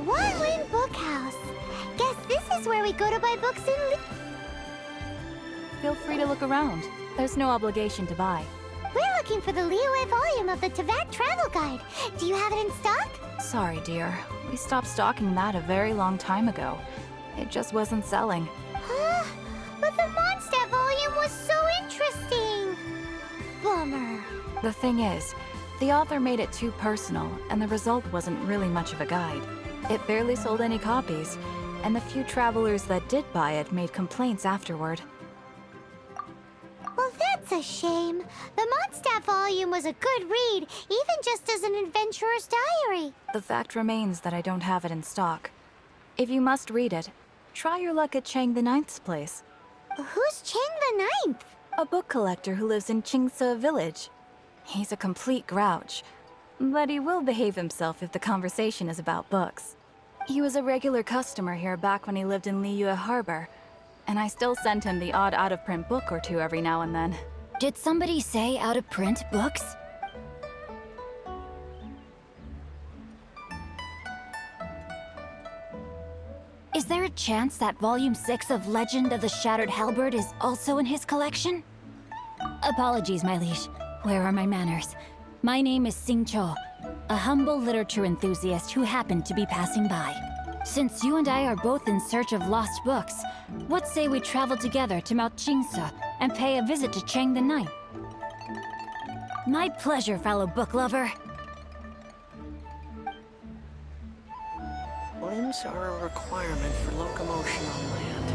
Wildland Bookhouse. Guess this is where we go to buy books and Feel free to look around. There's no obligation to buy. We're looking for the Liyue volume of the Teyvat Travel Guide. Do you have it in stock? Sorry, dear. We stopped stocking that a very long time ago. It just wasn't selling. Huh? But the Mondstadt volume was so interesting. Bummer. The thing is, the author made it too personal, and the result wasn't really much of a guide. It barely sold any copies, and the few travelers that did buy it made complaints afterward. Well, that's a shame. The Mondstadt volume was a good read, even just as an adventurer's diary. The fact remains that I don't have it in stock. If you must read it, try your luck at Chang the Ninth's place. Who's Chang the Ninth? A book collector who lives in Xingqiu village. He's a complete grouch, but he will behave himself if the conversation is about books. He was a regular customer here back when he lived in Liyue Harbor, and I still send him the odd out-of-print book or two every now and then. Did somebody say out-of-print books? Is there a chance that Volume 6 of Legend of the Shattered Halberd is also in his collection? Apologies, my liege. Where are my manners? My name is Xingqiu, a humble literature enthusiast who happened to be passing by. Since you and I are both in search of lost books, what say we travel together to Mount Xingqiu and pay a visit to Chang the Ninth? My pleasure, fellow book lover. Limbs are a requirement for locomotion on land.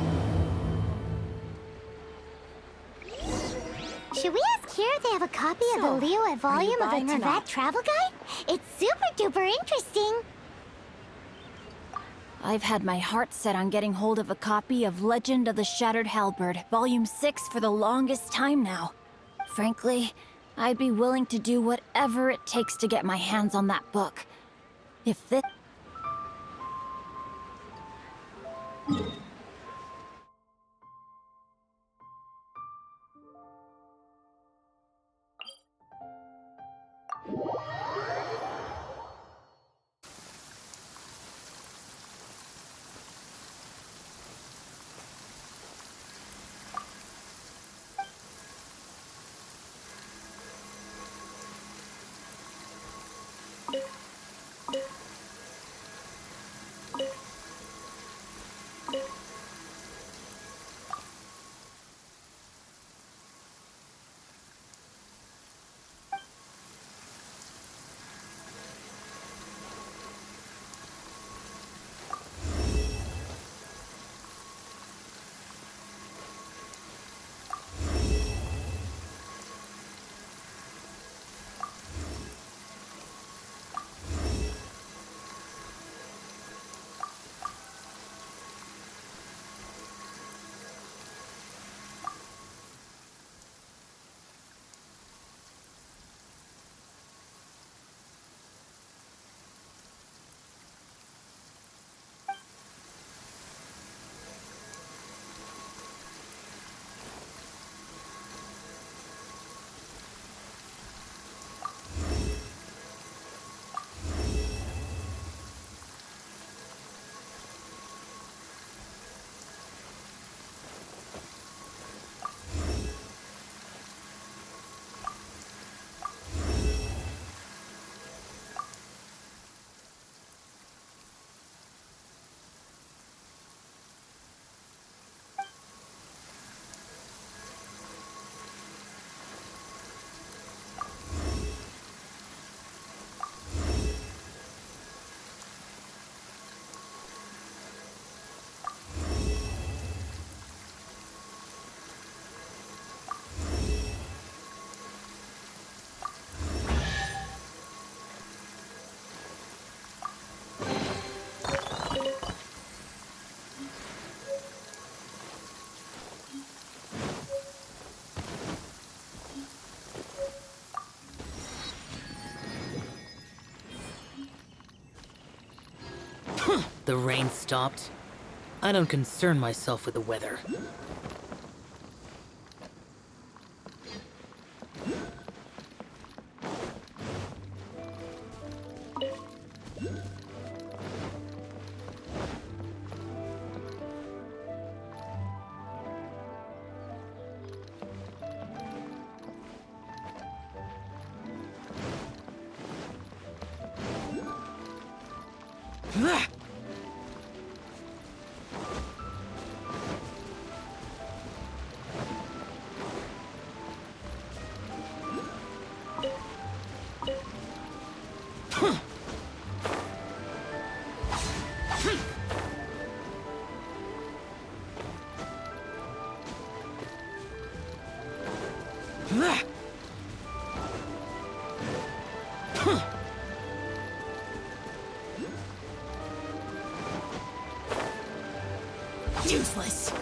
Should we ask here if they have a copy of the Liyue volume of the Teyvat Travel Guide? It's super duper interesting. I've had my heart set on getting hold of a copy of Legend of the Shattered Halberd, Volume 6 for the longest time now. Frankly, I'd be willing to do whatever it takes to get my hands on that book. If this... The rain stopped. I don't concern myself with the weather. Useless.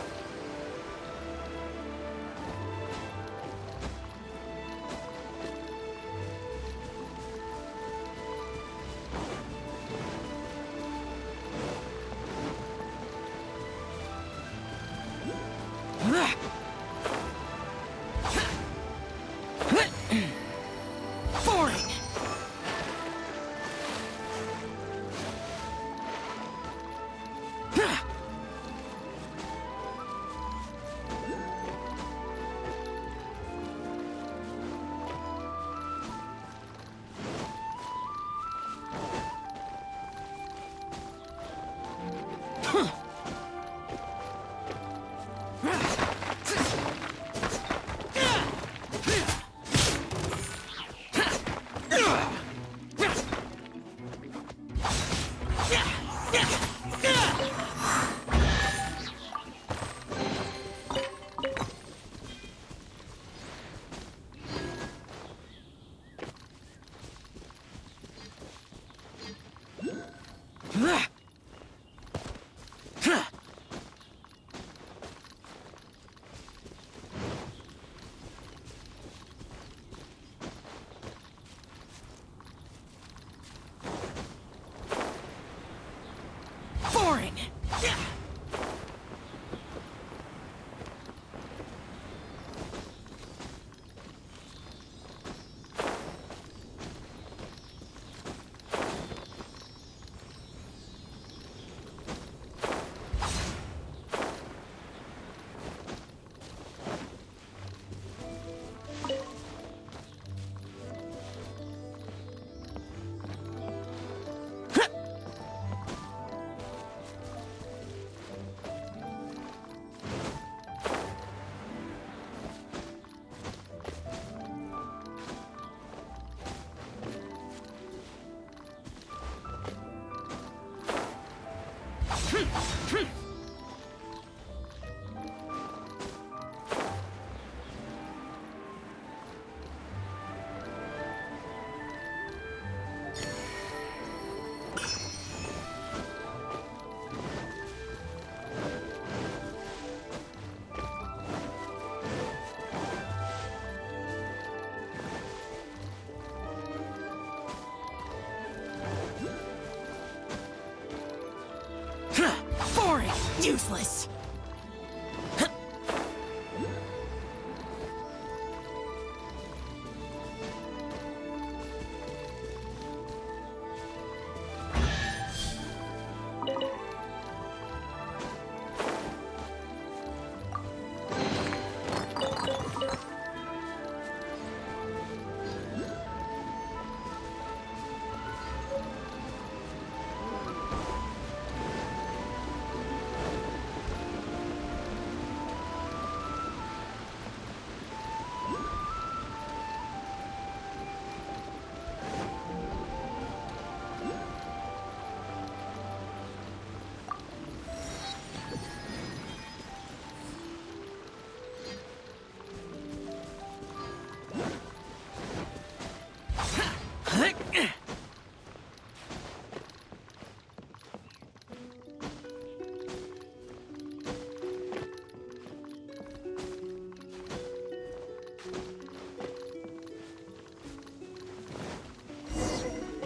Boring! Boring! Boring! Useless!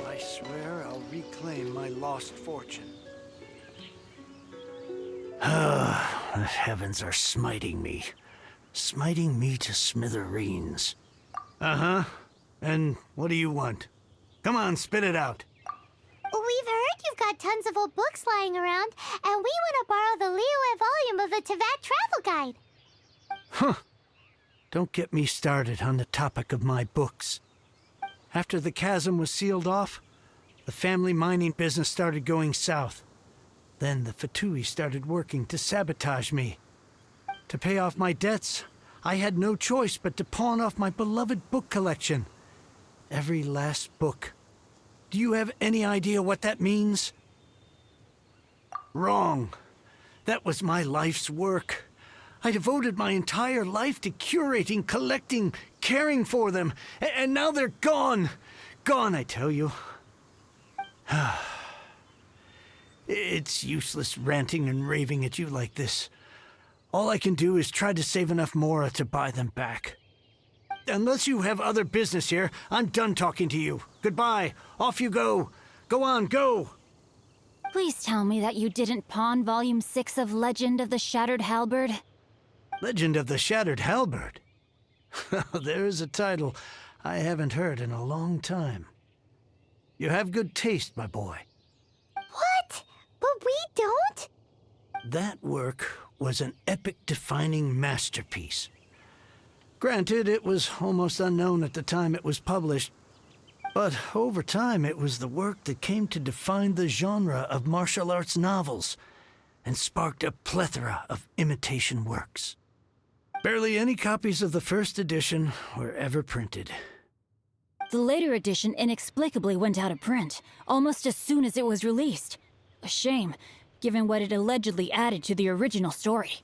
I swear I'll reclaim my lost fortune. The heavens are smiting me. Smiting me to smithereens. Uh-huh. And what do you want? Come on, spit it out. We've heard you've got tons of old books lying around, and we want to borrow the Liyue volume of the Teyvat Travel Guide. Huh. Don't get me started on the topic of my books. After the chasm was sealed off, the family mining business started going south. Then the Fatui started working to sabotage me. To pay off my debts, I had no choice but to pawn off my beloved book collection. Every last book. Do you have any idea what that means? Wrong. That was my life's work. I devoted my entire life to curating, collecting, caring for them, and now they're gone. Gone, I tell you. It's useless ranting and raving at you like this. All I can do is try to save enough Mora to buy them back. Unless you have other business here, I'm done talking to you. Goodbye. Off you go. Go on, go. Please tell me that you didn't pawn Volume 6 of Legend of the Shattered Halberd. Legend of the Shattered Halberd. There's a title I haven't heard in a long time. You have good taste, my boy. What? But we don't? That work was an epic-defining masterpiece. Granted, it was almost unknown at the time it was published, but over time it was the work that came to define the genre of martial arts novels and sparked a plethora of imitation works. Barely any copies of the first edition were ever printed. The later edition inexplicably went out of print, almost as soon as it was released. A shame, given what it allegedly added to the original story.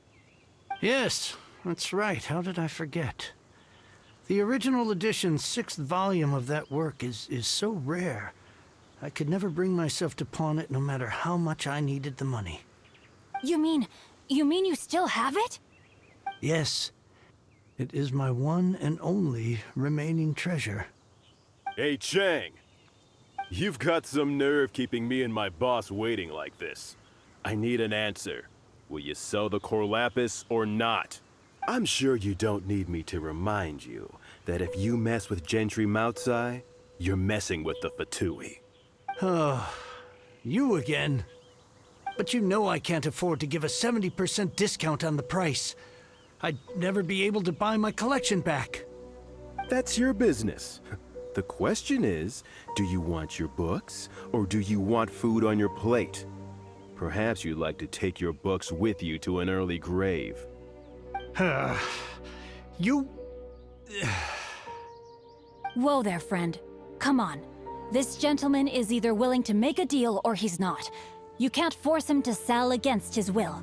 Yes, that's right. How did I forget? The original edition's 6th volume of that work is so rare, I could never bring myself to pawn it no matter how much I needed the money. You mean you still have it? Yes, it is my one and only remaining treasure. Hey, Chang! You've got some nerve keeping me and my boss waiting like this. I need an answer. Will you sell the core lapis or not? I'm sure you don't need me to remind you that if you mess with Gentry Moutsai, you're messing with the Fatui. Oh, you again. But you know I can't afford to give a 70% discount on the price. I'd never be able to buy my collection back. That's your business. The question is, do you want your books, or do you want food on your plate? Perhaps you'd like to take your books with you to an early grave. You... Whoa there, friend. Come on. This gentleman is either willing to make a deal or he's not. You can't force him to sell against his will.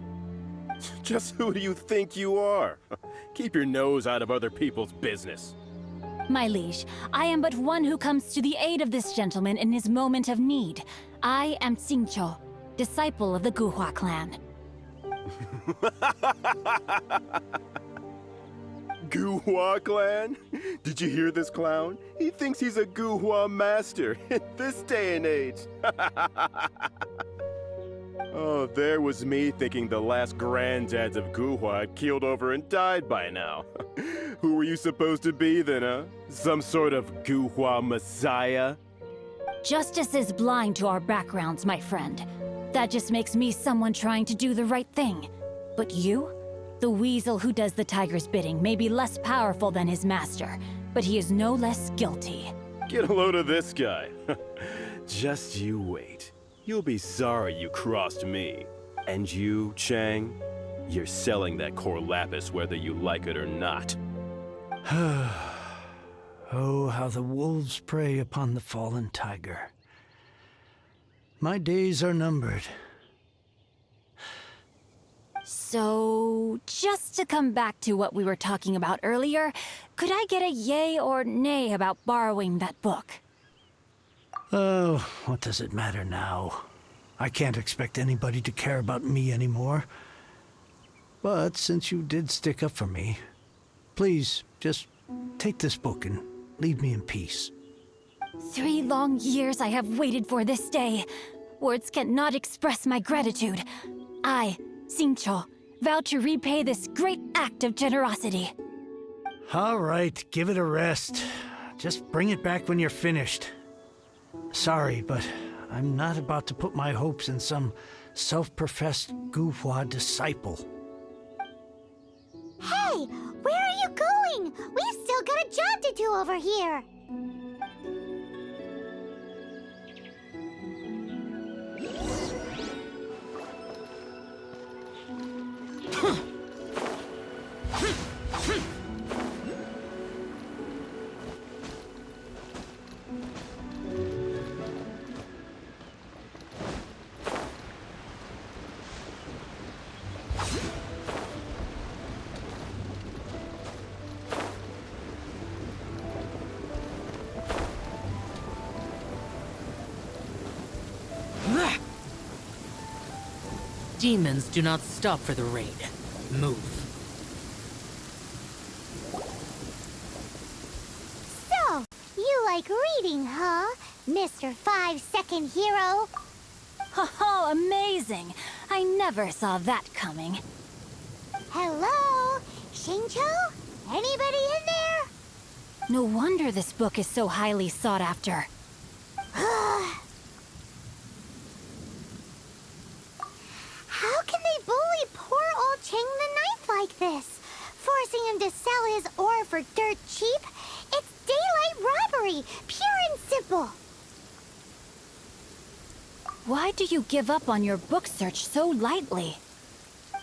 Just who do you think you are? Keep your nose out of other people's business. My liege, I am but one who comes to the aid of this gentleman in his moment of need. I am Xingqiu, disciple of the Guhua clan. Guhua clan? Did you hear this clown? He thinks he's a Guhua master in this day and age. Oh, there was me thinking the last granddads of Guhua had keeled over and died by now. Who were you supposed to be then, huh? Some sort of Guhua messiah? Justice is blind to our backgrounds, my friend. That just makes me someone trying to do the right thing. But you? The weasel who does the tiger's bidding may be less powerful than his master, but he is no less guilty. Get a load of this guy. Just you wait. You'll be sorry you crossed me. And you, Chang, you're selling that core lapis whether you like it or not. Oh, how the wolves prey upon the fallen tiger. My days are numbered. So, just to come back to what we were talking about earlier, could I get a yay or nay about borrowing that book? Oh, what does it matter now? I can't expect anybody to care about me anymore. But since you did stick up for me, please, just take this book and leave me in peace. 3 long years I have waited for this day. Words cannot express my gratitude. I, Xingqiu, vow to repay this great act of generosity. All right, give it a rest. Just bring it back when you're finished. Sorry, but I'm not about to put my hopes in some self-professed Guhua disciple. Hey, where are you going? We've still got a job to do over here. Demons do not stop for the raid. Move. So, you like reading, huh, Mr. 5-second hero? Oh, amazing! I never saw that coming. Hello? Xingqiu? Anybody in there? No wonder this book is so highly sought after. How can they bully poor old Cheng the Ninth like this? Forcing him to sell his ore for dirt cheap? It's daylight robbery, pure and simple. Why do you give up on your book search so lightly?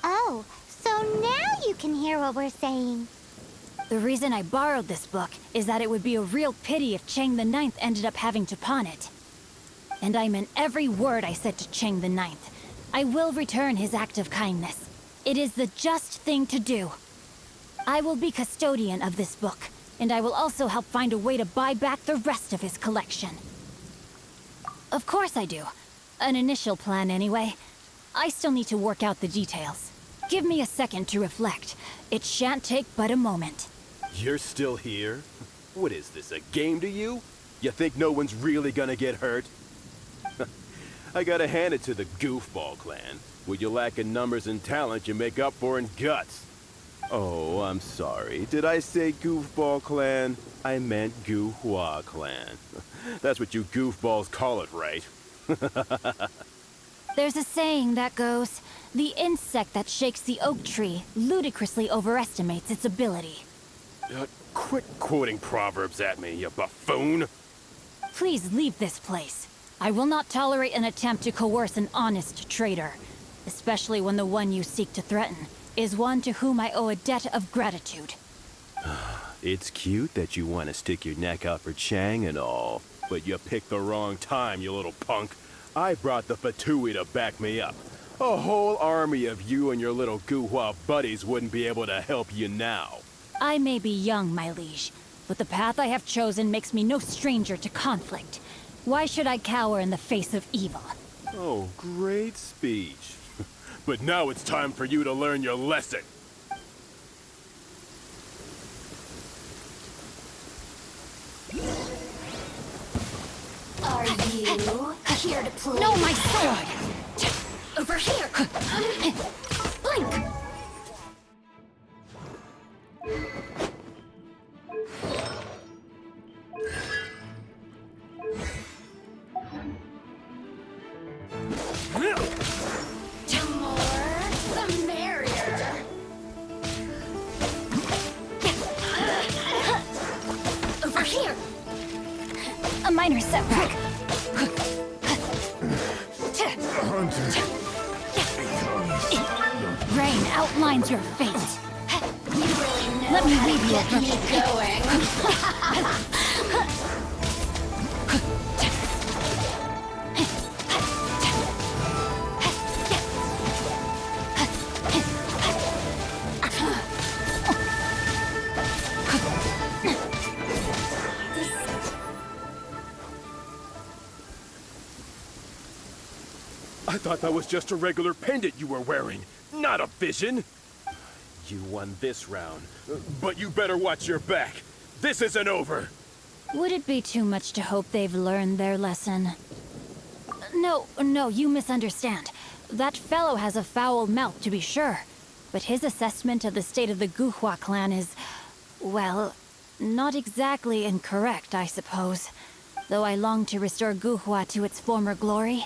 Oh, so now you can hear what we're saying. The reason I borrowed this book is that it would be a real pity if Cheng the Ninth ended up having to pawn it. And I meant every word I said to Cheng the Ninth. I will return his act of kindness. It is the just thing to do. I will be custodian of this book, and I will also help find a way to buy back the rest of his collection. Of course I do. An initial plan anyway. I still need to work out the details. Give me a second to reflect. It shan't take but a moment. You're still here? What is this, a game to you? You think no one's really gonna get hurt? I gotta hand it to the Goofball clan. What you lack in numbers and talent, you make up for in guts. Oh, I'm sorry. Did I say Goofball clan? I meant Guhua clan. That's what you goofballs call it, right? There's a saying that goes, the insect that shakes the oak tree ludicrously overestimates its ability. Quit quoting proverbs at me, you buffoon! Please leave this place. I will not tolerate an attempt to coerce an honest trader, especially when the one you seek to threaten is one to whom I owe a debt of gratitude. It's cute that you want to stick your neck out for Chang and all, but you picked the wrong time, you little punk. I brought the Fatui to back me up. A whole army of you and your little Guhua buddies wouldn't be able to help you now. I may be young, my liege, but the path I have chosen makes me no stranger to conflict. Why should I cower in the face of evil? Oh, great speech. But now it's time for you to learn your lesson. Are you here to play? No, my sword! Over here! Blink! The more, the merrier. Over here! A minor setback. Rain outlines your fate. You really know Let me how leave to you get a me going. I thought that was just a regular pendant you were wearing, not a vision. You won this round, but you better watch your back. This isn't over. Would it be too much to hope they've learned their lesson? No, you misunderstand. That fellow has a foul mouth, to be sure. but his assessment of the state of the Guhua clan is, well, not exactly incorrect, I suppose. Though I long to restore Guhua to its former glory,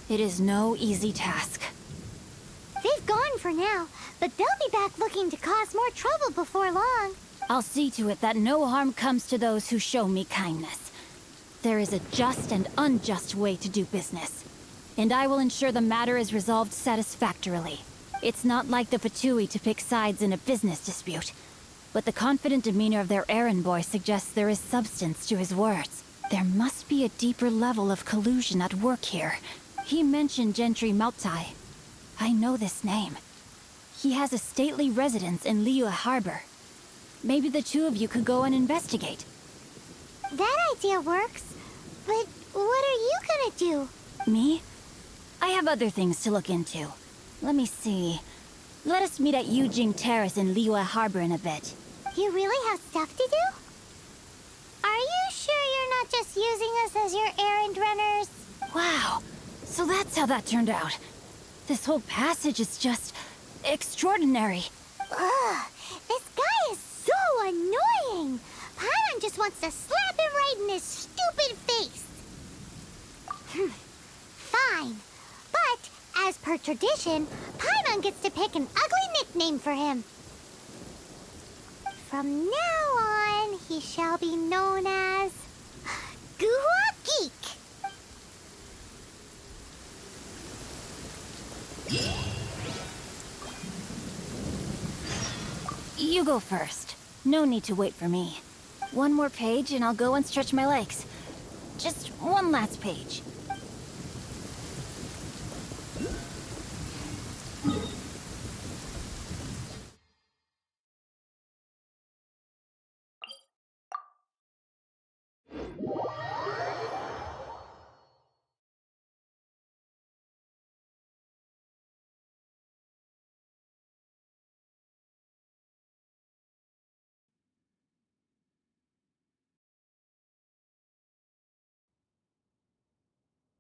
it is no easy task. They've gone for now, but they'll be back looking to cause more trouble before long. I'll see to it that no harm comes to those who show me kindness. There is a just and unjust way to do business, and I will ensure the matter is resolved satisfactorily. It's not like the Fatui to pick sides in a business dispute, but the confident demeanor of their errand boy suggests there is substance to his words. There must be a deeper level of collusion at work here. He mentioned Gentry Maltai. I know this name. He has a stately residence in Liyue Harbor. Maybe the two of you could go and investigate. That idea works, but what are you gonna do? Me? I have other things to look into. Let me see. Let us meet at Yujing Terrace in Liyue Harbor in a bit. You really have stuff to do? Are you sure you're not just using us as your errand runners? Wow, so that's how that turned out. This whole passage is just extraordinary. Ugh, this guy is so annoying! Paimon just wants to slap him right in his stupid face. Fine, but as per tradition, Paimon gets to pick an ugly nickname for him. From now on, he shall be known as Guhua Geek. You go first. No need to wait for me. One more page and I'll go and stretch my legs. Just one last page.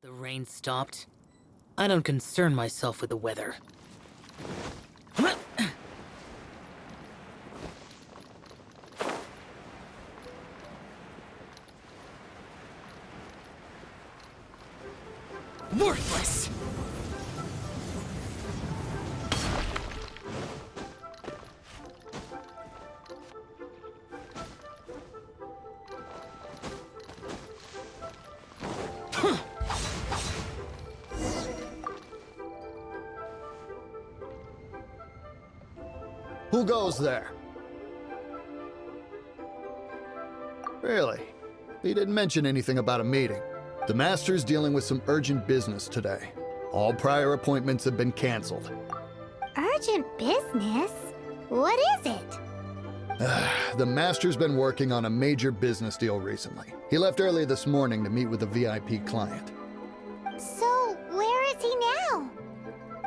The rain stopped. I don't concern myself with the weather. Worthless! Who goes there? Really? He didn't mention anything about a meeting. The Master's dealing with some urgent business today. All prior appointments have been canceled. Urgent business? What is it? The Master's been working on a major business deal recently. He left early this morning to meet with a VIP client. So, where is he now?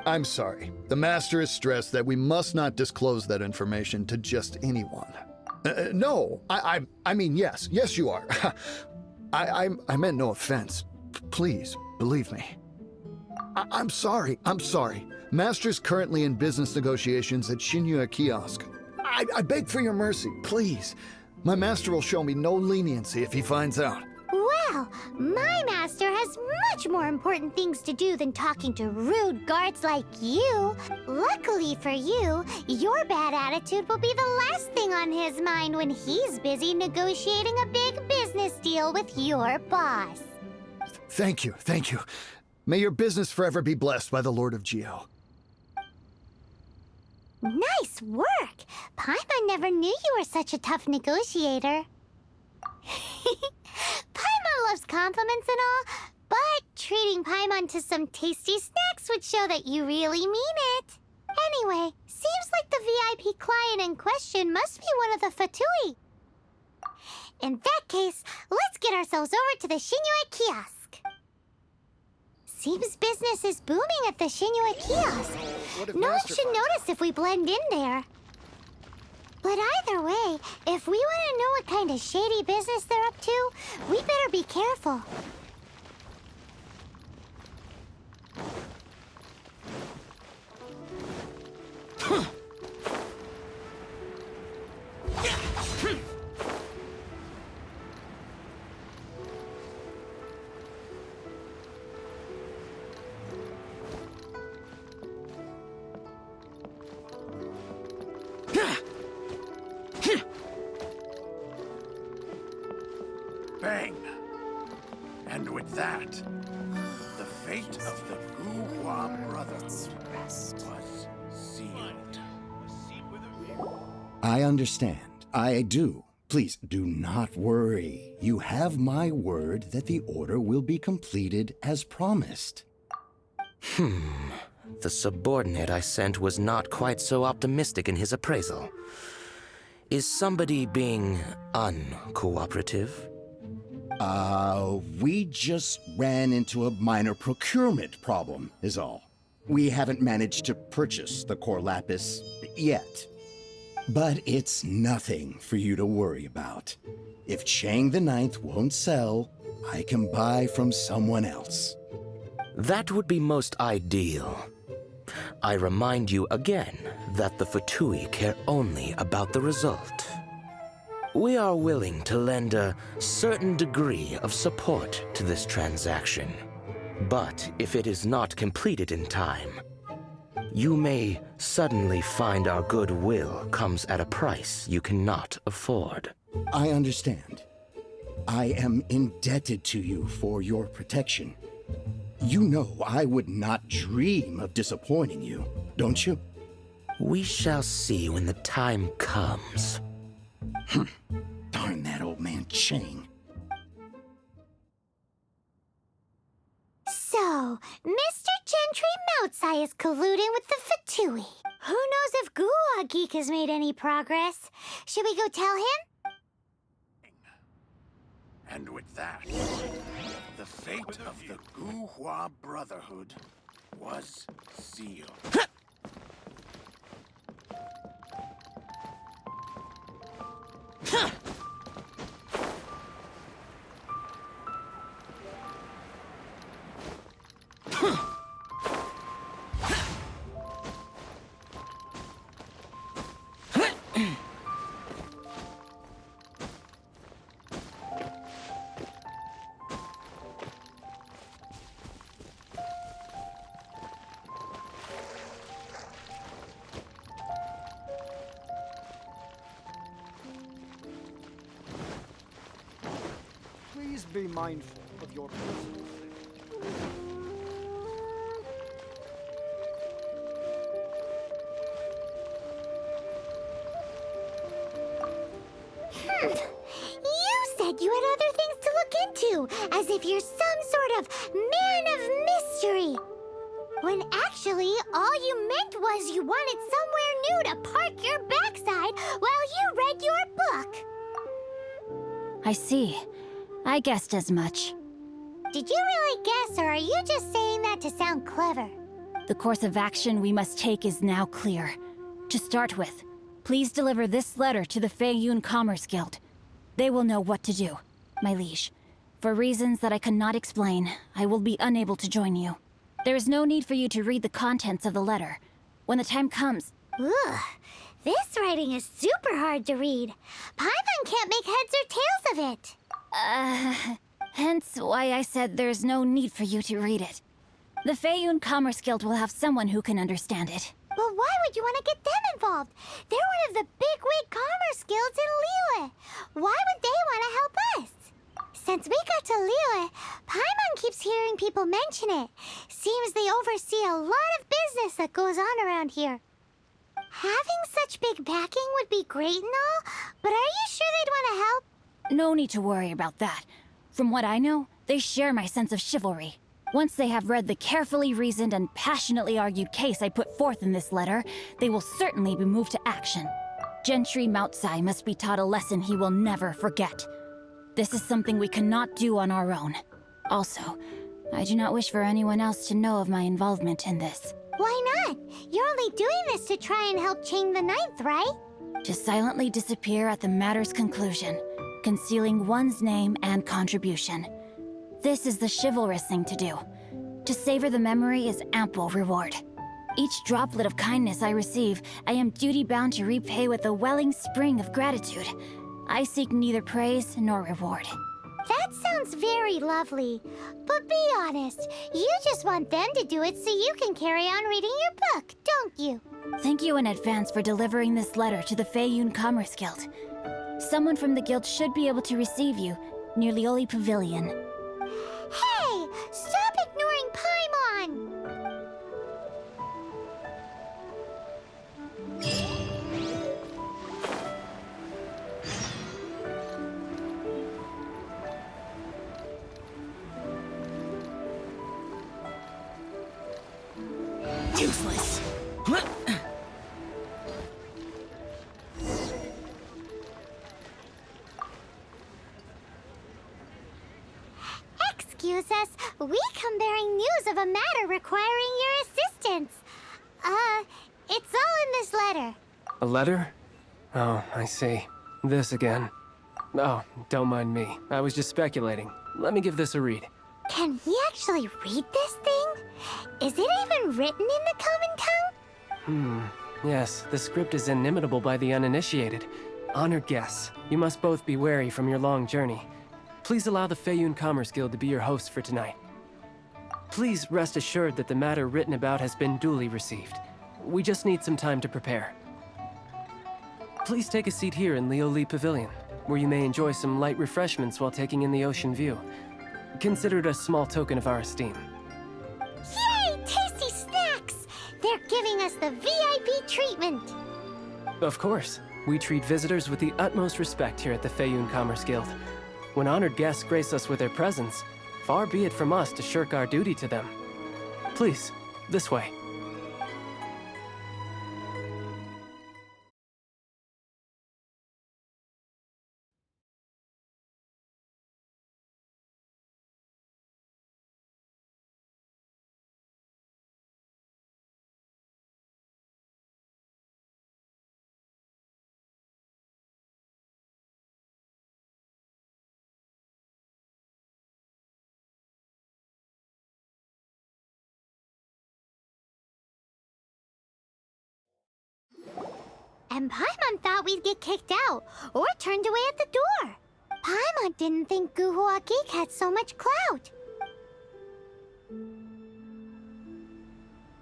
I'm sorry. The Master is stressed that we must not disclose that information to just anyone. No, I mean, yes. Yes, you are. I meant no offense. Please, believe me. I'm sorry. Master's currently in business negotiations at Xingqiu Kiosk. I beg for your mercy, please. My master will show me no leniency if he finds out. Well, my master has much more important things to do than talking to rude guards like you. Luckily for you, your bad attitude will be the last thing on his mind when he's busy negotiating a big business deal with your boss. Thank you. May your business forever be blessed by the Lord of Geo. Nice work! Paimon never knew you were such a tough negotiator. Paimon loves compliments and all, but treating Paimon to some tasty snacks would show that you really mean it. Anyway, seems like the VIP client in question must be one of the Fatui. In that case, let's get ourselves over to the Xingqiu Kiosk. Seems business is booming at the Xingqiu Kiosk. No one should notice if we blend in there. But either way, if we want to know what kind of shady business they're up to, we better be careful. I understand. I do. Please do not worry. You have my word that the order will be completed as promised. The subordinate I sent was not quite so optimistic in his appraisal. Is somebody being uncooperative? We just ran into a minor procurement problem, is all. We haven't managed to purchase the core lapis yet. But it's nothing for you to worry about. If Chang the Ninth won't sell, I can buy from someone else. That would be most ideal. I remind you again that the Fatui care only about the result. We are willing to lend a certain degree of support to this transaction. But if it is not completed in time, you may suddenly find our goodwill comes at a price you cannot afford. I understand. I am indebted to you for your protection. You know I would not dream of disappointing you, don't you? We shall see when the time comes. Darn that old man Chang. So, Mr. Gentry Moutsai is colluding with the Fatui. Who knows if Guhua Geek has made any progress? Should we go tell him? And with that, the fate of the Guhua Brotherhood was sealed. Please be mindful of your personal You said you had other things to look into, as if you're some sort of man of mystery. When actually, all you meant was you wanted somewhere new to park your backside while you read your book. I see. I guessed as much. Did you really guess, or are you just saying that to sound clever? The course of action we must take is now clear. To start with, please deliver this letter to the Feiyun Commerce Guild. They will know what to do, my liege. For reasons that I cannot explain, I will be unable to join you. There is no need for you to read the contents of the letter. When the time comes... Ugh, this writing is super hard to read. Paimon can't make heads or tails of it. Hence why I said there's no need for you to read it. The Feiyun Commerce Guild will have someone who can understand it. But why would you want to get them involved? They're one of the bigwig commerce guilds in Liyue. Why would they want to help us? Since we got to Liyue, Paimon keeps hearing people mention it. Seems they oversee a lot of business that goes on around here. Having such big backing would be great and all, but are you sure they'd want to help? No need to worry about that. From what I know, they share my sense of chivalry. Once they have read the carefully reasoned and passionately argued case I put forth in this letter, they will certainly be moved to action. Gentry Moutsai must be taught a lesson he will never forget. This is something we cannot do on our own. Also, I do not wish for anyone else to know of my involvement in this. Why not? You're only doing this to try and help Chang the Ninth, right? To silently disappear at the matter's conclusion, concealing one's name and contribution. This is the chivalrous thing to do. To savor the memory is ample reward. Each droplet of kindness I receive, I am duty-bound to repay with a welling spring of gratitude. I seek neither praise nor reward. That sounds very lovely. But be honest, you just want them to do it so you can carry on reading your book, don't you? Thank you in advance for delivering this letter to the Feiyun Commerce Guild. Someone from the guild should be able to receive you near Lioli Pavilion. Hey! Stop ignoring Paimon! excuse us. We come bearing news of a matter requiring your assistance. It's all in this letter. A letter? Oh, I see. This again. Oh, don't mind me. I was just speculating. Let me give this a read. Can we actually read this thing? Is it even written in the common tongue? Yes, the script is inimitable by the uninitiated. Honored guests, you must both be wary from your long journey. Please allow the Feiyun Commerce Guild to be your host for tonight. Please rest assured that the matter written about has been duly received. We just need some time to prepare. Please take a seat here in Leo Lee Pavilion, where you may enjoy some light refreshments while taking in the ocean view. Consider it a small token of our esteem. Yay! Tasty snacks! They're giving us the VIP treatment. Of course. We treat visitors with the utmost respect here at the Feiyun Commerce Guild. When honored guests grace us with their presence, far be it from us to shirk our duty to them. Please, this way. And Paimon thought we'd get kicked out, or turned away at the door. Paimon didn't think Guhua Geek had so much clout.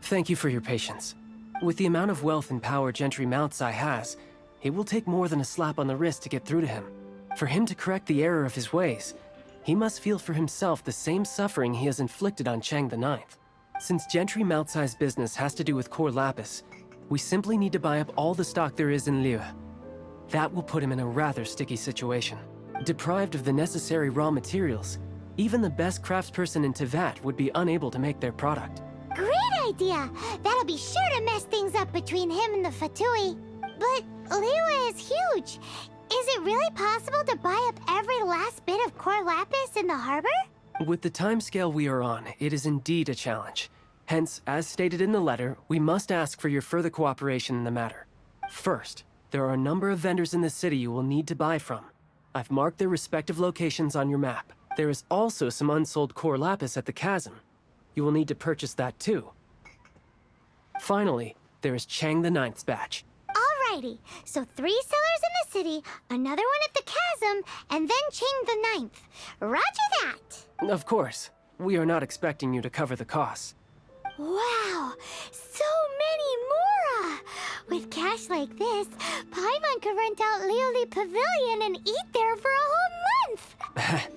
Thank you for your patience. With the amount of wealth and power Gentry Mountsai has, it will take more than a slap on the wrist to get through to him. For him to correct the error of his ways, he must feel for himself the same suffering he has inflicted on Chang the Ninth. Since Gentry Mountsai's business has to do with core lapis, we simply need to buy up all the stock there is in Liu. That will put him in a rather sticky situation. Deprived of the necessary raw materials, even the best craftsperson in Tevat would be unable to make their product. Great idea! That'll be sure to mess things up between him and the Fatui. But Liu is huge. Is it really possible to buy up every last bit of core lapis in the harbor? With the timescale we are on, it is indeed a challenge. Hence, as stated in the letter, we must ask for your further cooperation in the matter. First, there are a number of vendors in the city you will need to buy from. I've marked their respective locations on your map. There is also some unsold core lapis at the chasm. You will need to purchase that too. Finally, there is Chang the Ninth's batch. Alrighty, so 3 sellers in the city, another one at the chasm, and then Chang the Ninth. Roger that! Of course. We are not expecting you to cover the costs. Wow, so many mora! With cash like this, Paimon could rent out Lioli Pavilion and eat there for a whole month!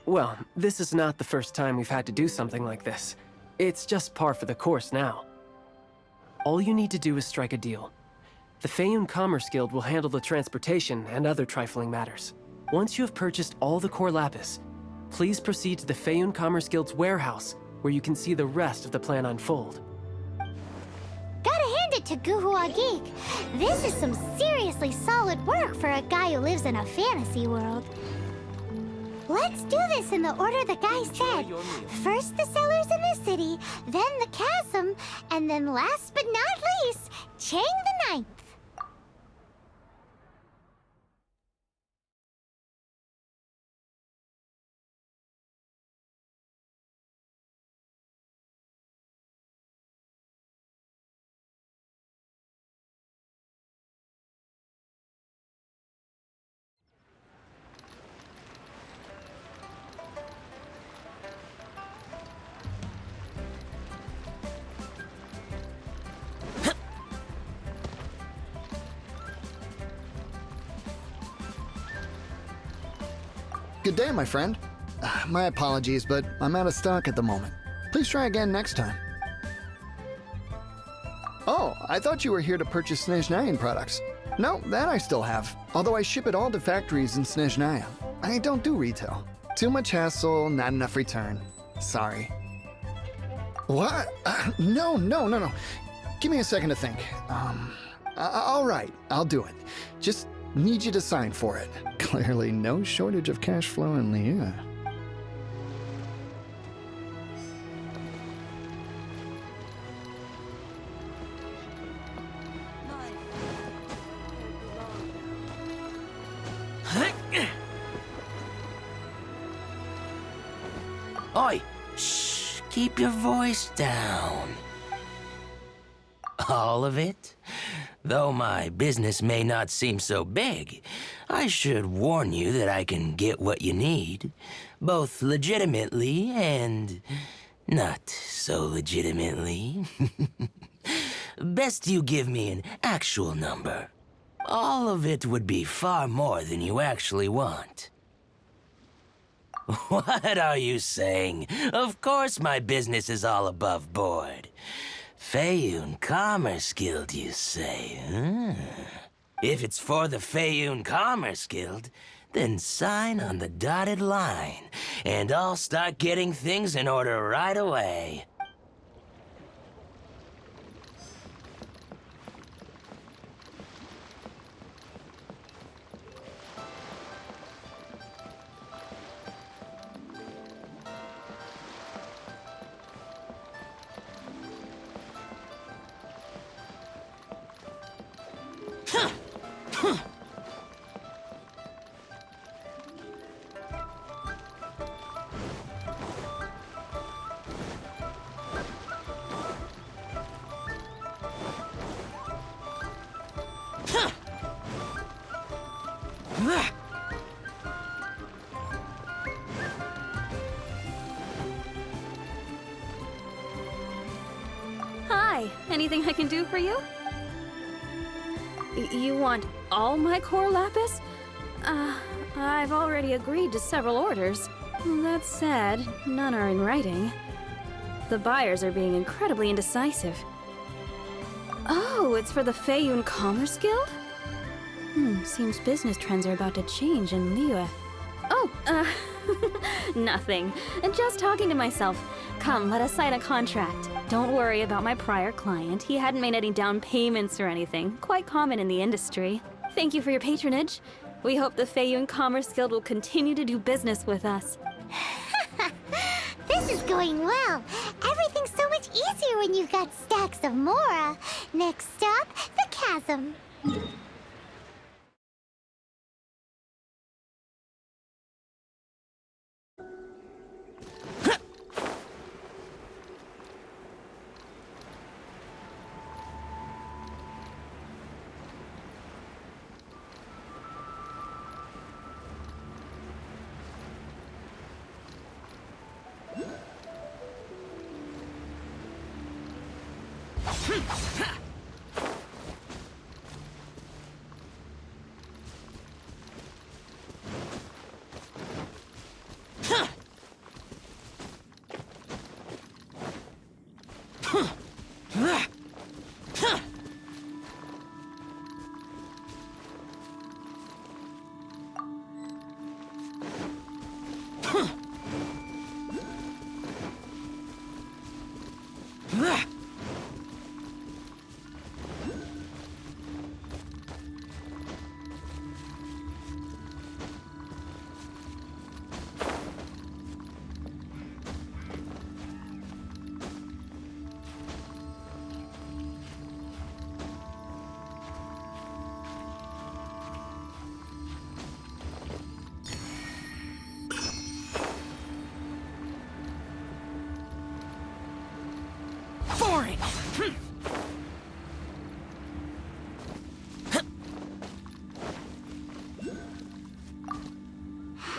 Well, this is not the first time we've had to do something like this. It's just par for the course now. All you need to do is strike a deal. The Feiyun Commerce Guild will handle the transportation and other trifling matters. Once you have purchased all the core lapis, please proceed to the Feiyun Commerce Guild's warehouse, where you can see the rest of the plan unfold. Gotta hand it to Guhua Geek. This is some seriously solid work for a guy who lives in a fantasy world. Let's do this in the order the guy said. First the sellers in the city, then the chasm, and then last but not least, Chang the Ninth. Good day, my friend. My apologies, but I'm out of stock at the moment. Please try again next time. Oh, I thought you were here to purchase Snezhnayan products. No, that I still have, although I ship it all to factories in Snezhnaya. I don't do retail. Too much hassle, not enough return. Sorry. What? No. Give me a second to think. All right, I'll do it. Just need you to sign for it. Clearly no shortage of cash flow in Liu. Oi! Shh! Keep your voice down. All of it? Though my business may not seem so big, I should warn you that I can get what you need, both legitimately and not so legitimately. Best you give me an actual number. All of it would be far more than you actually want. What are you saying? Of course my business is all above board. Feiyun Commerce Guild, you say? If it's for the Feiyun Commerce Guild, then sign on the dotted line, and I'll start getting things in order right away. Hi, anything I can do for you? You want all my core lapis? I've already agreed to several orders. That said, none are in writing. The buyers are being incredibly indecisive. Oh, it's for the Feiyun Commerce Guild? Seems business trends are about to change in Liyue. Oh, nothing. Just talking to myself. Come, let us sign a contract. Don't worry about my prior client. He hadn't made any down payments or anything. Quite common in the industry. Thank you for your patronage. We hope the Feiyun Commerce Guild will continue to do business with us. This is going well. Everything's so much easier when you've got stacks of Mora. Next stop, the chasm. Boring!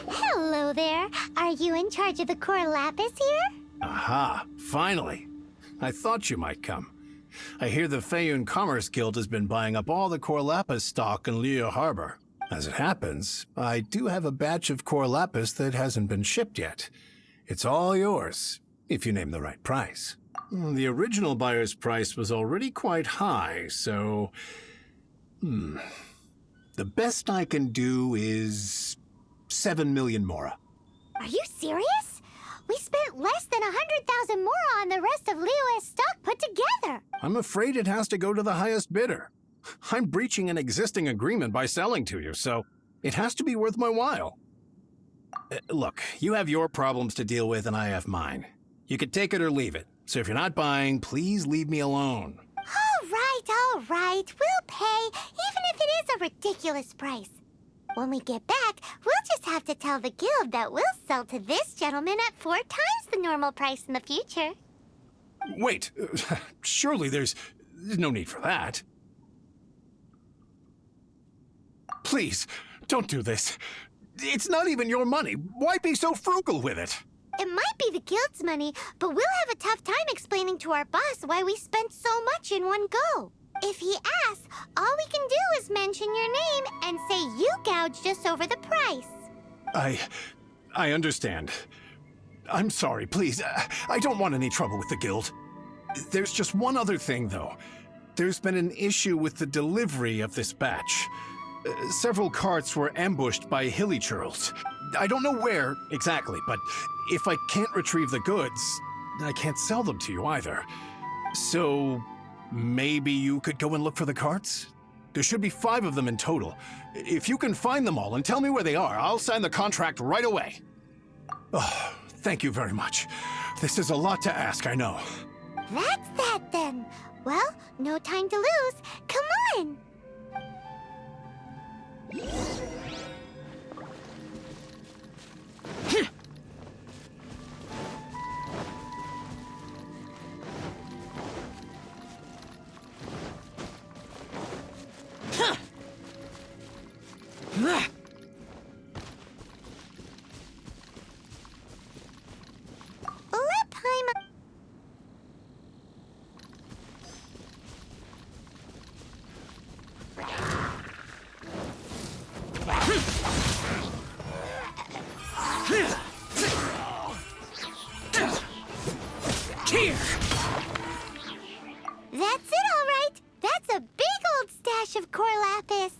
Hello there. Are you in charge of the core lapis here? Aha, finally. I thought you might come. I hear the Feiyun Commerce Guild has been buying up all the core lapis stock in Liyue Harbor. As it happens, I do have a batch of core lapis that hasn't been shipped yet. It's all yours, if you name the right price. The original buyer's price was already quite high, so... The best I can do is 7 million Mora. Are you serious? We spent less than 100,000 Mora on the rest of Liyue's stock put together. I'm afraid it has to go to the highest bidder. I'm breaching an existing agreement by selling to you, so it has to be worth my while. Look, you have your problems to deal with and I have mine. You could take it or leave it. So if you're not buying, please leave me alone. All right. We'll pay, even if it is a ridiculous price. When we get back, we'll just have to tell the guild that we'll sell to this gentleman at 4 times the normal price in the future. Wait, surely there's no need for that. Please, don't do this. It's not even your money. Why be so frugal with it? It might be the guild's money, but we'll have a tough time explaining to our boss why we spent so much in one go. If he asks, all we can do is mention your name and say you gouged us over the price. I understand. I'm sorry, please. I don't want any trouble with the guild. There's just one other thing, though. There's been an issue with the delivery of this batch. Several carts were ambushed by hilly churls. I don't know where exactly, but if I can't retrieve the goods, I can't sell them to you either. So maybe you could go and look for the carts? There should be 5 of them in total. If you can find them all and tell me where they are, I'll sign the contract right away. Oh, thank you very much. This is a lot to ask, I know. That's that then. Well, no time to lose. Come on! That's it, all right. That's a big old stash of core lapis.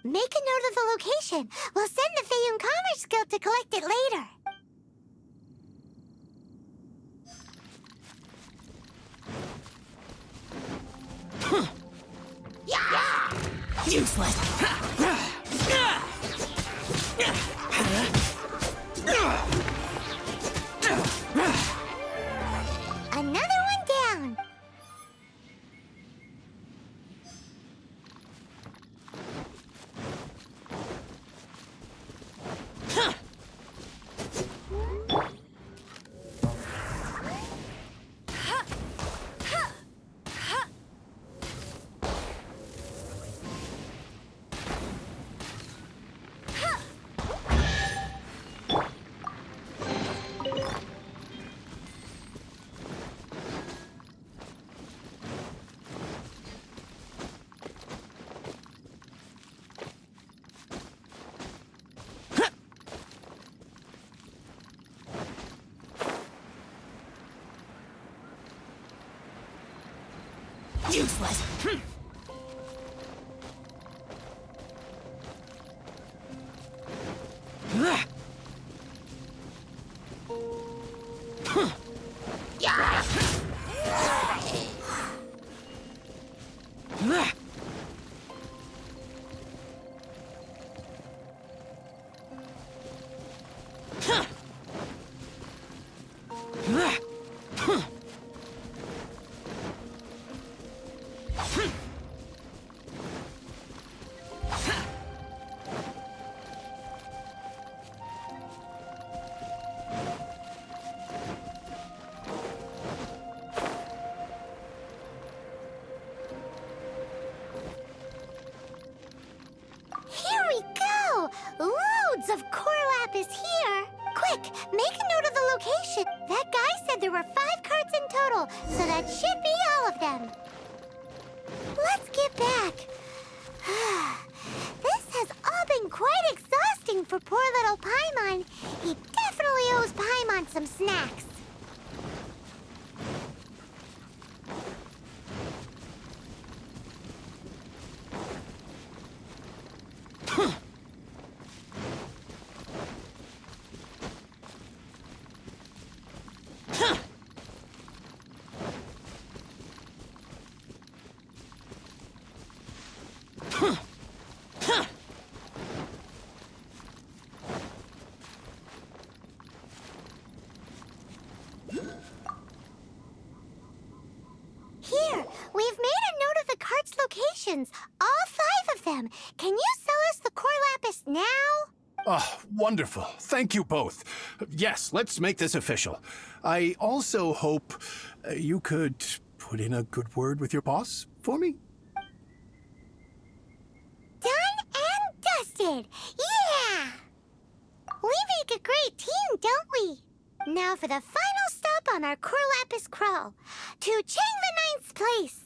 Make a note of the location. We'll send the Feyun Commerce Guild to collect it later. Useless. Another one down. Useless. Here, we've made a note of the cart's locations. All 5 of them. Can you sell us the core lapis now? Oh, wonderful. Thank you both. Yes, let's make this official. I also hope you could put in a good word with your boss for me. Done and dusted. Yeah! We make a great team, don't we? Now for the final stop on our core lapis crawl. To Chang the Ninth's place.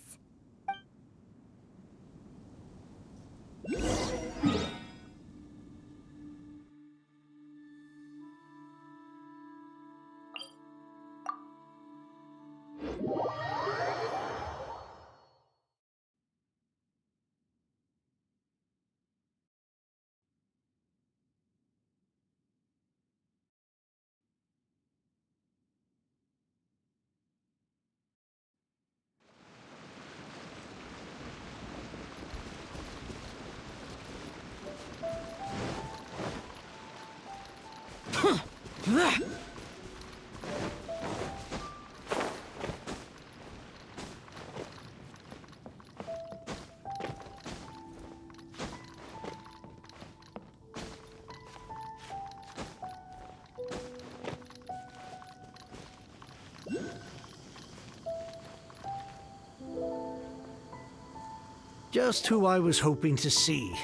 Just who I was hoping to see.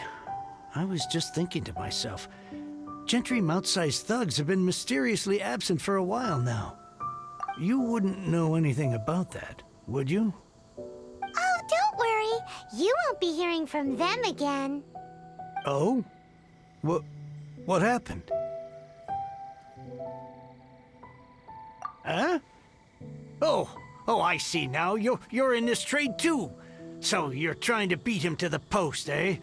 I was just thinking to myself, Gentry mount-sized thugs have been mysteriously absent for a while now. You wouldn't know anything about that, would you? Oh, don't worry. You won't be hearing from them again. Oh? What happened? Huh? Oh, I see now. You're in this trade too. So you're trying to beat him to the post, eh?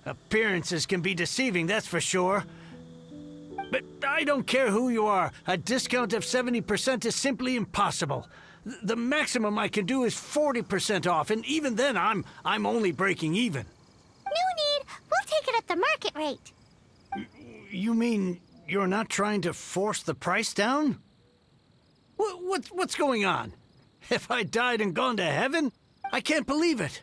Appearances can be deceiving, that's for sure. But I don't care who you are. A discount of 70% is simply impossible. The maximum I can do is 40% off, and even then I'm only breaking even. No need. We'll take it at the market rate. You mean you're not trying to force the price down? What's going on? Have I died and gone to heaven? I can't believe it.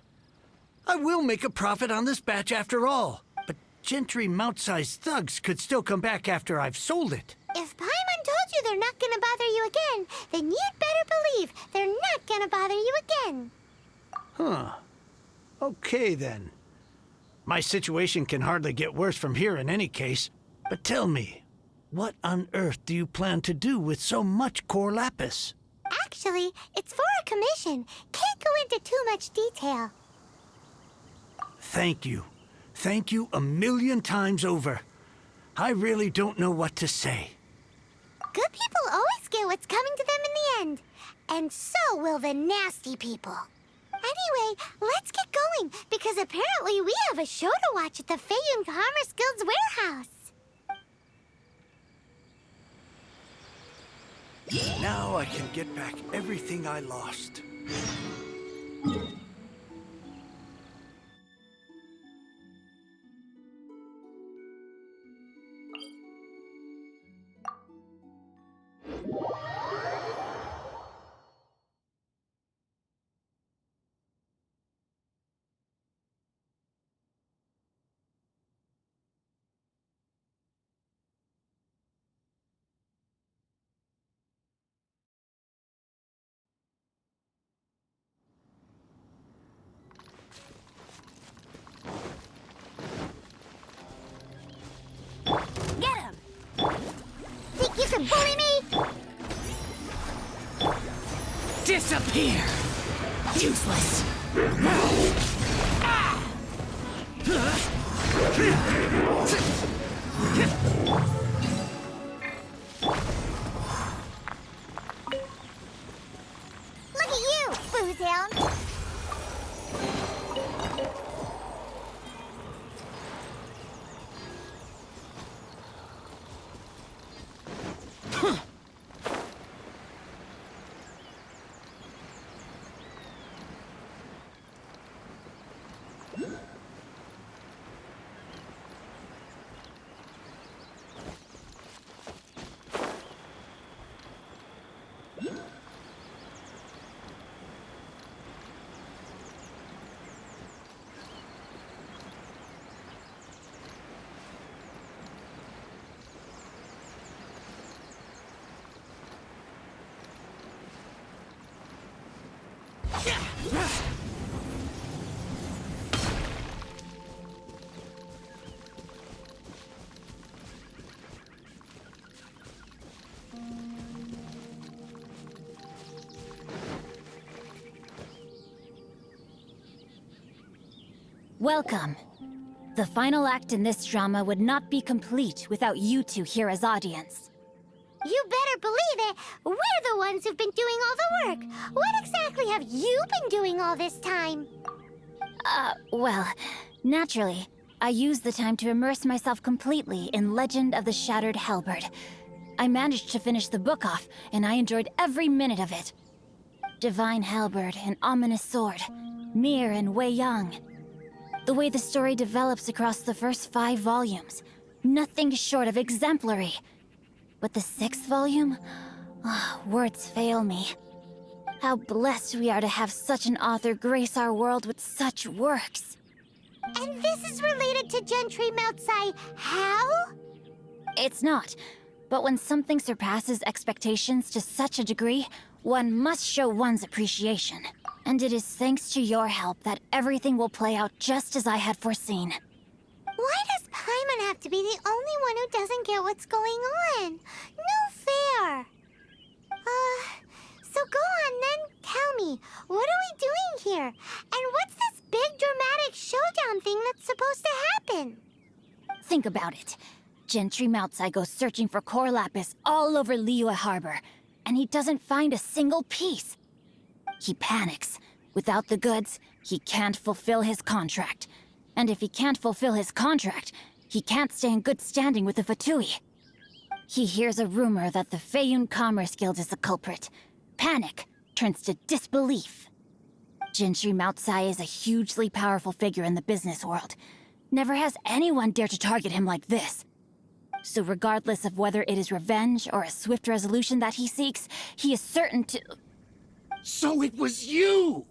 I will make a profit on this batch after all. But Gentry mount-sized thugs could still come back after I've sold it. If Paimon told you they're not gonna bother you again, then you'd better believe they're not gonna bother you again. Huh. Okay, then. My situation can hardly get worse from here in any case. But tell me, what on earth do you plan to do with so much core lapis? Actually, it's for a commission. Can't go into too much detail. Thank you. Thank you a million times over. I really don't know what to say. Good people always get what's coming to them in the end. And so will the nasty people. Anyway, let's get going, because apparently we have a show to watch at the Feiyun Commerce Guild's warehouse. Now I can get back everything I lost. Get him! Think you can bully me? Disappear! Useless! Look at you, Boozhound! Welcome. The final act in this drama would not be complete without you two here as audience. You better believe it. We're the ones who've been doing all the work. What exactly have you been doing all this time? Well, naturally, I used the time to immerse myself completely in Legend of the Shattered Halberd. I managed to finish the book off, and I enjoyed every minute of it. Divine Halberd, an ominous sword, Mir and Wei Yang. The way the story develops across the first 5 volumes, nothing short of exemplary. But the 6th volume? Words fail me. How blessed we are to have such an author grace our world with such works. And this is related to Gentry Moutsai how? It's not. But when something surpasses expectations to such a degree, one must show one's appreciation. And it is thanks to your help that everything will play out just as I had foreseen. Why does Paimon have to be the only one who doesn't get what's going on? No fair. So go on then, tell me, what are we doing here? And what's this big dramatic showdown thing that's supposed to happen? Think about it. Gentry Moutsai goes searching for core lapis all over Liyue Harbor, and he doesn't find a single piece. He panics. Without the goods, he can't fulfill his contract. And if he can't fulfill his contract, he can't stay in good standing with the Fatui. He hears a rumor that the Feiyun Commerce Guild is the culprit. Panic turns to disbelief. Gentry Moutsai is a hugely powerful figure in the business world. Never has anyone dared to target him like this. So regardless of whether it is revenge or a swift resolution that he seeks, he is certain to... So it was you!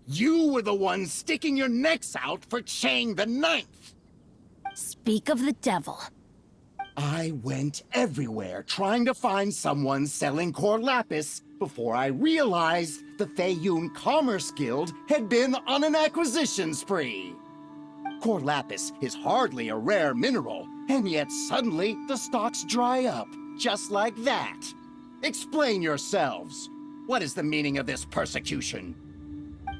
You were the one sticking your necks out for Chang the Ninth! Speak of the devil. I went everywhere trying to find someone selling core lapis before I realized the Feiyun Commerce Guild had been on an acquisition spree. Core lapis is hardly a rare mineral, and yet suddenly the stocks dry up, just like that. Explain yourselves. What is the meaning of this persecution?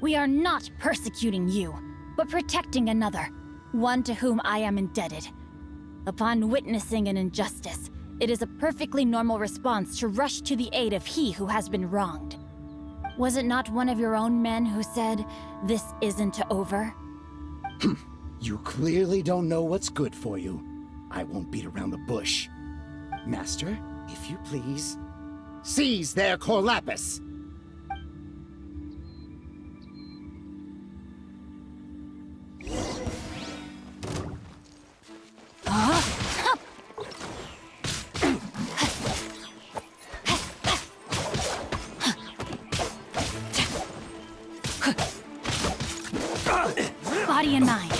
We are not persecuting you, but protecting another, one to whom I am indebted. Upon witnessing an injustice, it is a perfectly normal response to rush to the aid of he who has been wronged. Was it not one of your own men who said, "This isn't over"? You clearly don't know what's good for you. I won't beat around the bush. Master, if you please, seize their core lapis! Body and mind.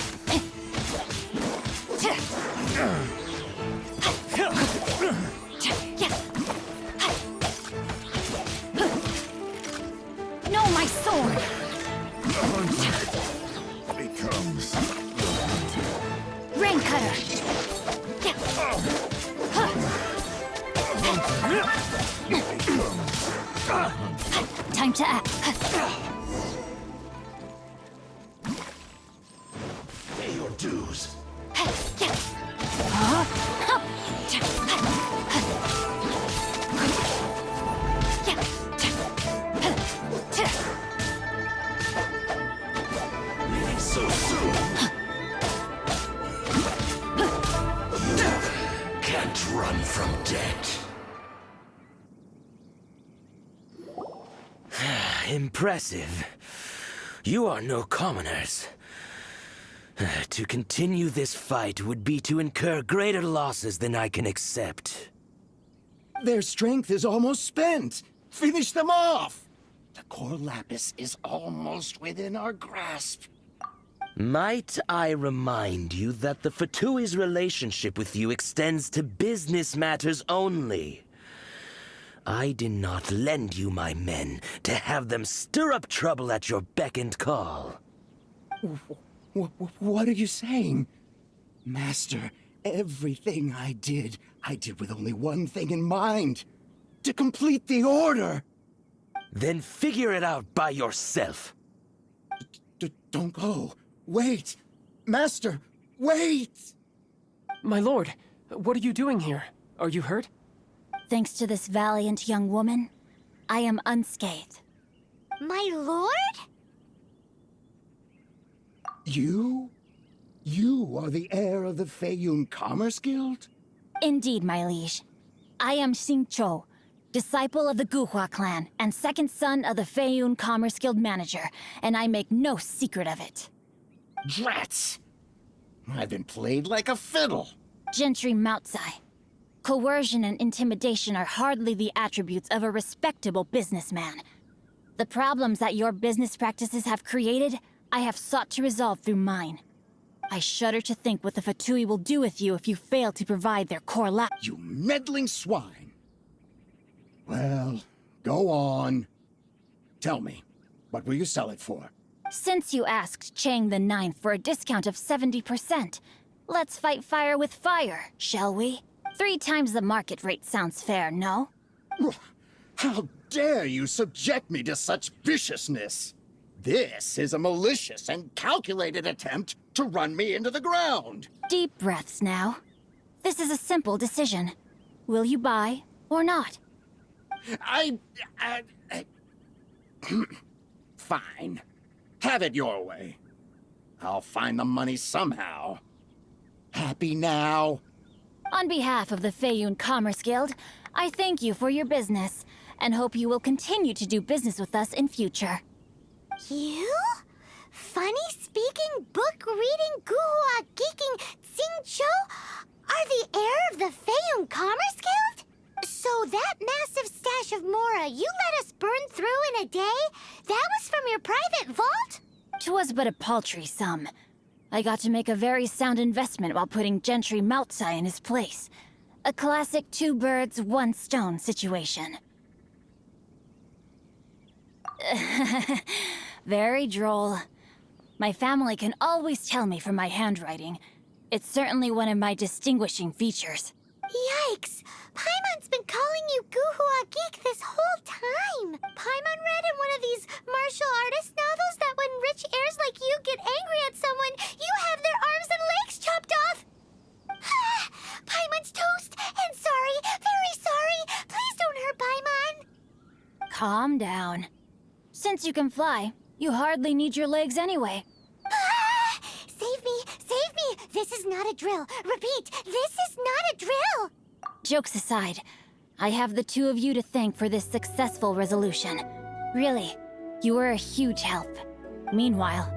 No, my sword! Becomes Rain cutter! Time to act. pay your dues. Leaving so soon. Can't run from debt. Impressive. You are no commoners. To continue this fight would be to incur greater losses than I can accept. Their strength is almost spent. Finish them off! The core lapis is almost within our grasp. Might I remind you that the Fatui's relationship with you extends to business matters only? I did not lend you my men to have them stir up trouble at your beck and call. What are you saying? Master, everything I did with only one thing in mind. To complete the order. Then figure it out by yourself. Don't go. Wait. Master, wait! My lord, what are you doing here? Are you hurt? Thanks to this valiant young woman, I am unscathed. My lord? You? You are the heir of the Feiyun Commerce Guild? Indeed, my liege. I am Xingqiu, disciple of the Guhua clan and second son of the Feiyun Commerce Guild manager, and I make no secret of it. Drats! I've been played like a fiddle. Gentry Moutsai. Coercion and intimidation are hardly the attributes of a respectable businessman. The problems that your business practices have created, I have sought to resolve through mine. I shudder to think what the Fatui will do with you if you fail to provide their core lab. You meddling swine. Well, go on. Tell me, what will you sell it for? Since you asked Chang the Ninth for a discount of 70%, let's fight fire with fire, shall we? 3 times the market rate sounds fair, no? How dare you subject me to such viciousness? This is a malicious and calculated attempt to run me into the ground. Deep breaths now. This is a simple decision. Will you buy or not? Fine. Have it your way. I'll find the money somehow. Happy now? On behalf of the Feiyun Commerce Guild, I thank you for your business, and hope you will continue to do business with us in future. You? Funny-speaking, book-reading, guhua geeking Xingqiu are the heir of the Feiyun Commerce Guild? So that massive stash of Mora you let us burn through in a day, that was from your private vault? 'Twas but a paltry sum. I got to make a very sound investment while putting Gentry Moutsai in his place. A classic 2 birds, 1 stone situation. Very droll. My family can always tell me from my handwriting. It's certainly one of my distinguishing features. Yikes! Paimon's been calling you Guhua Geek this whole time! Paimon read in one of these martial artist novels that when rich heirs like you get angry at someone, you have their arms and legs chopped off! Paimon's toast! And sorry, very sorry! Please don't hurt Paimon! Calm down. Since you can fly, you hardly need your legs anyway. Save me! Save me! This is not a drill! Repeat, this is not a drill! Jokes aside, I have the 2 of you to thank for this successful resolution. Really, you were a huge help. Meanwhile,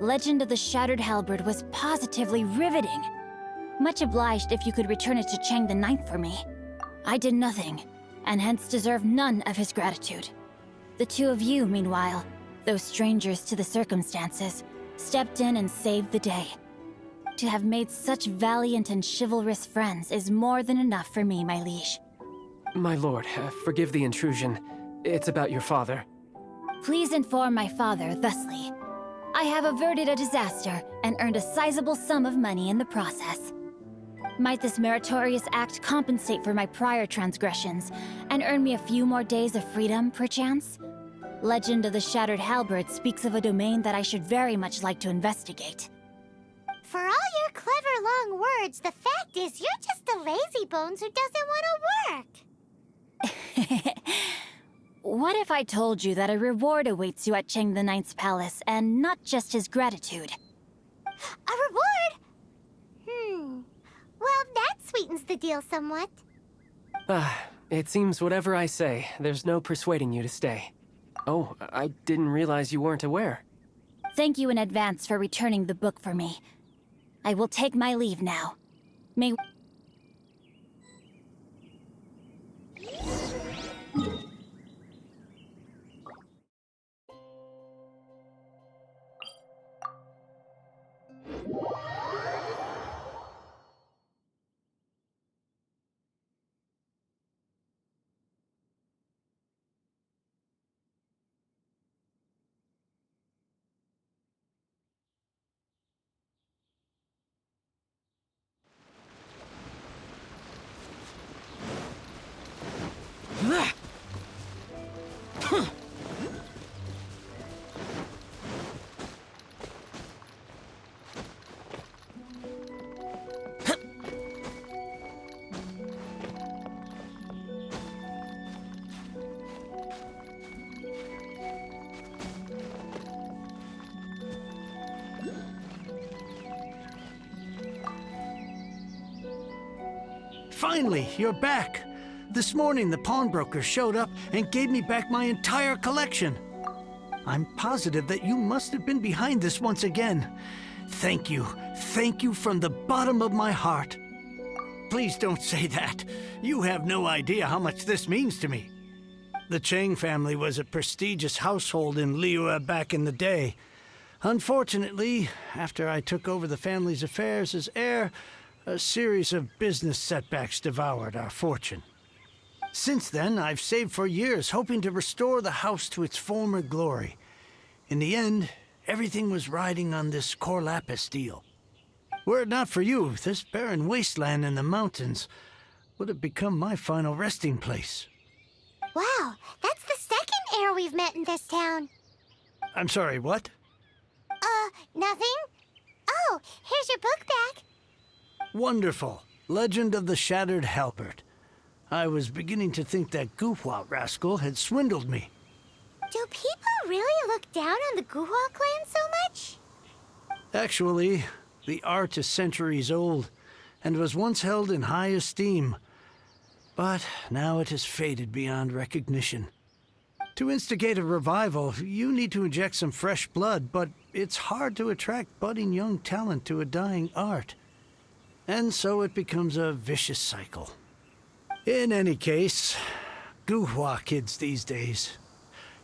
Legend of the Shattered Halberd was positively riveting. Much obliged if you could return it to Chang the Ninth for me. I did nothing, and hence deserve none of his gratitude. The 2 of you, meanwhile, though strangers to the circumstances, stepped in and saved the day. To have made such valiant and chivalrous friends is more than enough for me, my liege. My lord, forgive the intrusion. It's about your father. Please inform my father thusly. I have averted a disaster and earned a sizable sum of money in the process. Might this meritorious act compensate for my prior transgressions and earn me a few more days of freedom, perchance? Legend of the Shattered Halberd speaks of a domain that I should very much like to investigate. For all your clever long words, the fact is you're just a lazy bones who doesn't want to work. What if I told you that a reward awaits you at Chang the Ninth's palace, and not just his gratitude? A reward? Well, that sweetens the deal somewhat. It seems whatever I say, there's no persuading you to stay. Oh, I didn't realize you weren't aware. Thank you in advance for returning the book for me. I will take my leave now. May... Finally, you're back. This morning, the pawnbroker showed up and gave me back my entire collection. I'm positive that you must have been behind this once again. Thank you. Thank you from the bottom of my heart. Please don't say that. You have no idea how much this means to me. The Chang family was a prestigious household in Liyue back in the day. Unfortunately, after I took over the family's affairs as heir, a series of business setbacks devoured our fortune. Since then, I've saved for years, hoping to restore the house to its former glory. In the end, everything was riding on this core lapis deal. Were it not for you, this barren wasteland in the mountains would have become my final resting place. Wow, that's the second heir we've met in this town. I'm sorry, what? Nothing? Oh, here's your book back. Wonderful. Legend of the Shattered Halberd. I was beginning to think that Guhua rascal had swindled me. Do people really look down on the Guhua clan so much? Actually, the art is centuries old and was once held in high esteem. But now it has faded beyond recognition. To instigate a revival, you need to inject some fresh blood, but it's hard to attract budding young talent to a dying art. And so it becomes a vicious cycle. In any case, Guhua kids these days.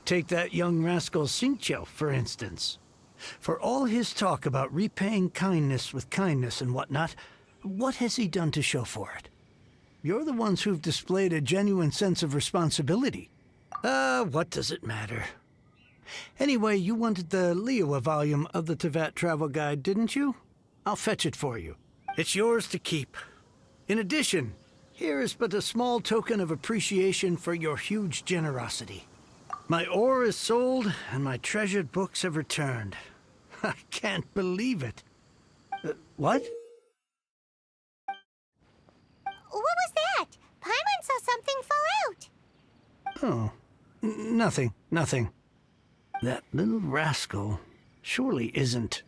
Take that young rascal Xingqiu, for instance. For all his talk about repaying kindness with kindness and whatnot, what has he done to show for it? You're the ones who've displayed a genuine sense of responsibility. What does it matter? Anyway, you wanted the Liyue volume of the Teyvat travel guide, didn't you? I'll fetch it for you. It's yours to keep. In addition, here is but a small token of appreciation for your huge generosity. My ore is sold, and my treasured books have returned. I can't believe it. What? What was that? Paimon saw something fall out. Oh, nothing. That little rascal surely isn't...